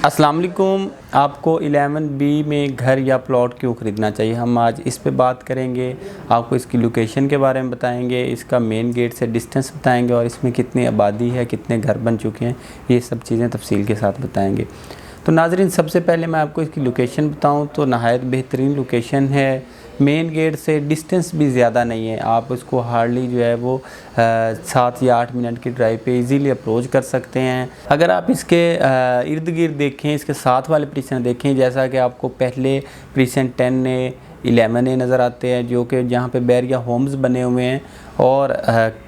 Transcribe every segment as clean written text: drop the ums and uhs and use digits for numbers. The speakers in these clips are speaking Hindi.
अस्सलाम वालेकुम। आपको 11B में घर या प्लॉट क्यों ख़रीदना चाहिए, हम आज इस पे बात करेंगे। आपको इसकी लोकेशन के बारे में बताएंगे, इसका मेन गेट से डिस्टेंस बताएंगे और इसमें कितनी आबादी है, कितने घर बन चुके हैं, ये सब चीज़ें तफसील के साथ बताएंगे। तो नाज़रीन, सबसे पहले मैं आपको इसकी लोकेशन बताऊँ तो नहायत बेहतरीन लोकेशन है। मेन गेट से डिस्टेंस भी ज़्यादा नहीं है, आप इसको हार्डली जो है वो 7 या 8 मिनट की ड्राइव पे इजीली अप्रोच कर सकते हैं। अगर आप इसके इर्द गिर्द देखें, इसके साथ वाले प्रीसेंट देखें, जैसा कि आपको पहले प्रीसेंट 10A 11A नज़र आते हैं, जो कि जहाँ पे बैरिया होम्स बने हुए हैं और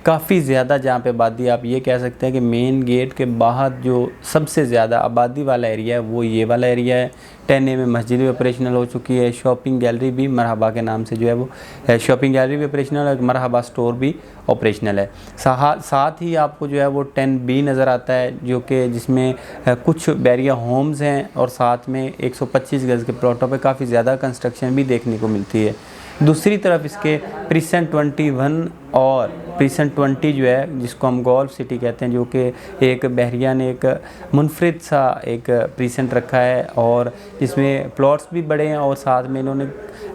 काफ़ी ज़्यादा जहाँ पे आबादी, आप ये कह सकते हैं कि मेन गेट के बाहर जो सबसे ज़्यादा आबादी वाला एरिया है वो ये वाला एरिया है। 10A में मस्जिद भी ऑपरेशनल हो चुकी है, शॉपिंग गैलरी भी मरहबा के नाम से जो है वो शॉपिंग गैलरी भी ऑपरेशनल है, मरहबा स्टोर भी ऑपरेशनल है। साथ ही आपको जो है वो 10B नज़र आता है, जो कि जिसमें कुछ बैरिया होम्स हैं और साथ में 125 गज़ के प्लॉटों पे काफ़ी ज़्यादा कंस्ट्रक्शन भी देखने को मिलती है। दूसरी तरफ इसके प्रीसेंट 21 और प्रीसेंट 20 जो है, जिसको हम गोल्फ सिटी कहते हैं, जो कि एक बहरिया ने एक मुनफरिद सा एक प्रीसेंट रखा है और इसमें प्लॉट्स भी बड़े हैं और साथ में इन्होंने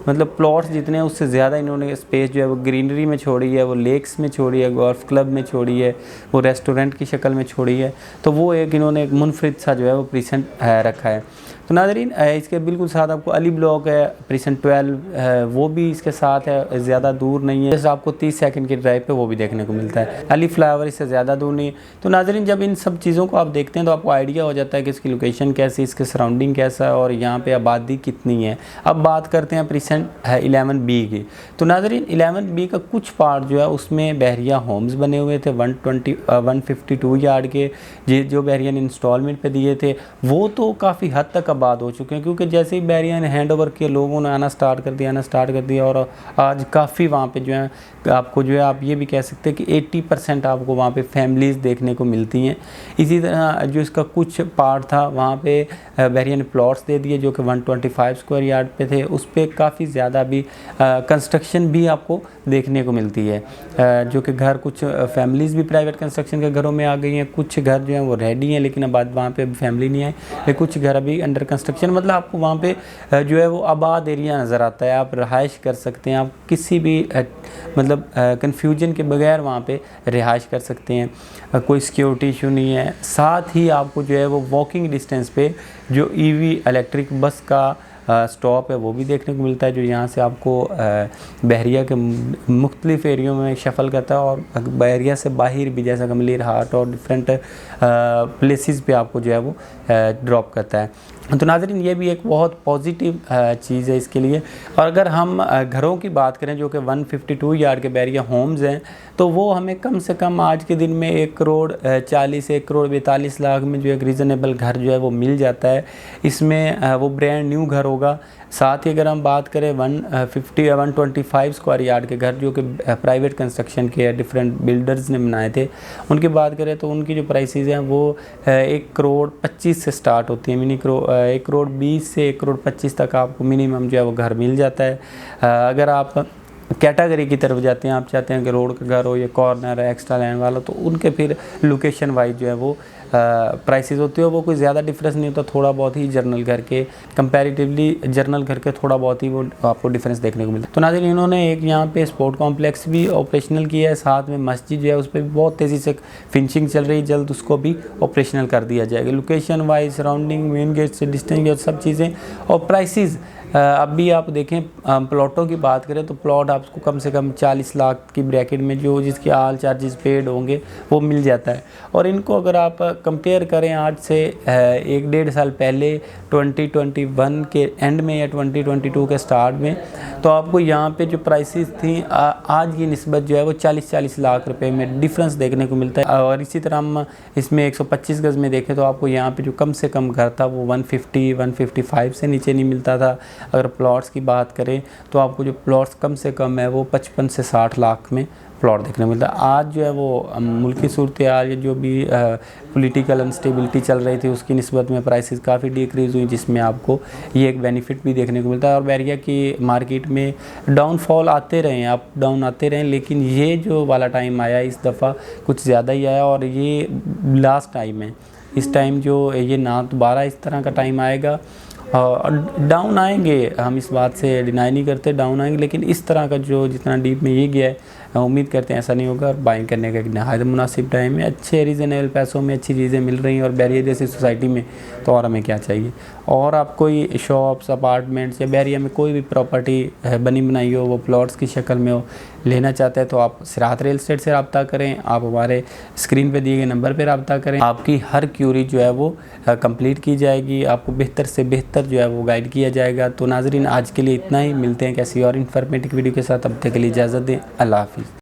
मतलब प्लॉट्स जितने हैं उससे ज़्यादा इन्होंने स्पेस जो है वो ग्रीनरी में छोड़ी है, वो लेक्स में छोड़ी है, गोल्फ क्लब में छोड़ी है, वो रेस्टोरेंट की शक्ल में छोड़ी है। तो वो एक इन्होंने एक मुनफरिद सा जो है वो प्रीसेंट रखा है। तो नाज़रीन, इसके बिल्कुल साथ आपको अली ब्लॉक है, प्रीसेंट 12 वो भी इसके साथ है, ज़्यादा दूर नहीं है, जैसे आपको 30 सेकंड की ड्राइव पे वो भी देखने को मिलता है। अली फ्लाईओवर इससे ज़्यादा दूर नहीं है। तो नाज़रीन, जब इन सब चीज़ों को आप देखते हैं तो आपको आइडिया हो जाता है कि इसकी लोकेशन कैसी, इसके सराउंडिंग कैसा है और यहाँ पे आबादी कितनी है। अब बात करते हैं प्रीसेंट 11B की। तो नाज़रीन, 11B का कुछ पार्ट जो है उसमें बहरिया होम्स बने हुए थे 152 यार्ड के, जो बहरिया ने इंस्टॉलमेंट पे दिए थे वो तो काफ़ी हद तक आबाद हो चुके हैं, क्योंकि जैसे ही बहरिया ने हैंड ओवर किया लोगों ने आना स्टार्ट कर दिया और आज काफ़ी वहाँ पे जो है आपको जो है आप ये भी कह सकते हैं कि 80% आपको वहाँ पे फैमिलीज़ देखने को मिलती हैं। इसी तरह जो इसका कुछ पार्ट था वहाँ पे बहरिया ने प्लॉट्स दे दिए जो कि 125 स्क्वायर यार्ड पे थे, उस पर काफ़ी ज़्यादा भी कंस्ट्रक्शन भी आपको देखने को मिलती है, जो कि घर कुछ फैमिलीज़ भी प्राइवेट कंस्ट्रक्शन के घरों में आ गई हैं, कुछ घर जो हैं वो रेडी हैं लेकिन अब वहाँ पे फैमिली नहीं आई, कुछ घर अभी अंडर कंस्ट्रक्शन। मतलब आपको वहाँ पे जो है वो आबाद एरिया नज़र आता है, आप रहाइश कर सकते हैं, आप किसी भी मतलब कन्फ्यूजन के बगैर वहाँ पे रिहाइश कर सकते हैं, कोई सिक्योरिटी इशू नहीं है। साथ ही आपको जो है वो वॉकिंग डिस्टेंस पे जो EV इलेक्ट्रिक बस का स्टॉप है वो भी देखने को मिलता है, जो यहाँ से आपको बहरिया के मुख्तलिफ़ एरियो में शफल करता है और बहरिया से बाहर भी, जैसा गमलीर हाट और डिफरेंट प्लेसेस पे आपको जो है वो ड्रॉप करता है। तो नाज़रीन, ये भी एक बहुत पॉजिटिव चीज़ है इसके लिए। और अगर हम घरों की बात करें जो कि 152 यार्ड के बैरिया होम्स हैं, तो वो हमें कम से कम आज के दिन में 1,40,00,000 से 1,42,00,000 में जो एक रीज़नेबल घर जो है वो मिल जाता है। इसमें वो ब्रांड न्यू घर होगा। साथ ही अगर हम बात करें 150 या 125 स्क्वायर यार्ड के घर जो कि प्राइवेट कंस्ट्रक्शन के डिफरेंट बिल्डर्स ने बनाए थे, उनकी बात करें तो उनकी जो प्राइसेस हैं वो 1,25,00,000 से स्टार्ट होती है। 1,20,00,000 से 1,25,00,000 तक आपको मिनिमम जो है वो घर मिल जाता है। अगर आप कैटेगरी की तरफ जाते हैं, आप चाहते हैं कि रोड का घर हो या कॉर्नर है, एक्स्ट्रा लैंड वाला, तो उनके फिर लोकेशन वाइज जो है वो प्राइसेस होती है, वो कोई ज़्यादा डिफरेंस नहीं होता, थोड़ा बहुत ही जर्नल घर के कंपैरेटिवली जर्नल घर के थोड़ा बहुत ही वो आपको डिफरेंस देखने को मिलता है। तो नाज़रीन, इन्होंने एक यहाँ पे स्पोर्ट कॉम्प्लेक्स भी ऑपरेशनल किया है, साथ में मस्जिद जो है उस पर भी बहुत तेज़ी से फिनिशिंग चल रही है, जल्द उसको भी ऑपरेशनल कर दिया जाएगा। Location wise, surrounding, main gate से डिस्टेंस और सब चीज़ें और प्राइसेस अभी आप देखें, प्लॉटों की बात करें तो प्लॉट आपको कम से कम 40 लाख की ब्रैकेट में जो जिसके आल चार्जेस पेड होंगे वो मिल जाता है। और इनको अगर आप कंपेयर करें आज से 1-1.5 साल पहले 2021 के एंड में या 2022 के स्टार्ट में, तो आपको यहाँ पे जो प्राइसेस थी आज की निस्बत जो है वो 40-40 लाख रुपए में डिफरेंस देखने को मिलता है। और इसी तरह हम इसमें 125 गज़ में देखें तो आपको यहाँ पे जो कम से कम घर था वो 150-155 से नीचे नहीं मिलता था। अगर प्लॉट्स की बात करें तो आपको जो प्लॉट्स कम से कम है वो 55 से 60 लाख में प्लॉट देखने को मिलता है। आज जो है वो मुल्की सूरत हाल जो भी पॉलिटिकल अनस्टेबिलिटी चल रही थी उसकी निस्बत में प्राइसेस काफ़ी डिक्रीज़ हुई, जिसमें आपको ये एक बेनिफिट भी देखने को मिलता है। और बैरिया की मार्केट में डाउनफॉल आते रहे, अप डाउन आते रहे, लेकिन ये जो वाला टाइम आया इस दफ़ा कुछ ज़्यादा ही आया और ये लास्ट टाइम है। इस टाइम जो ये ना दोबारा इस तरह का टाइम आएगा। डाउन आएंगे, हम इस बात से डिनाई नहीं करते, डाउन आएंगे, लेकिन इस तरह का जो जितना डीप में ये गया है उम्मीद करते हैं ऐसा नहीं होगा। और बाइंग करने का एक नहायत मुनासिब टाइम है, अच्छे रीज़नेबल पैसों में अच्छी चीज़ें मिल रही हैं और बैरिया जैसी सोसाइटी में, तो और हमें क्या चाहिए। और आप कोई शॉप्स, अपार्टमेंट्स या बैरिया में कोई भी प्रॉपर्टी बनी बनाई हो, वो प्लॉट्स की शक्ल में हो, लेना चाहते हैं तो आप सिरात रियल एस्टेट से रब्ता करें। आप हमारे स्क्रीन पे दिए गए नंबर पे रब्ता करें, आपकी हर क्यूरी जो है वो कंप्लीट की जाएगी, आपको बेहतर से बेहतर जो है वो गाइड किया जाएगा। तो नाज़रीन, आज के लिए इतना ही, मिलते हैं किसी और इन्फॉर्मेटिव वीडियो के साथ, अब तक के लिए इजाज़त दें। अल्लाह हाफ़िज़।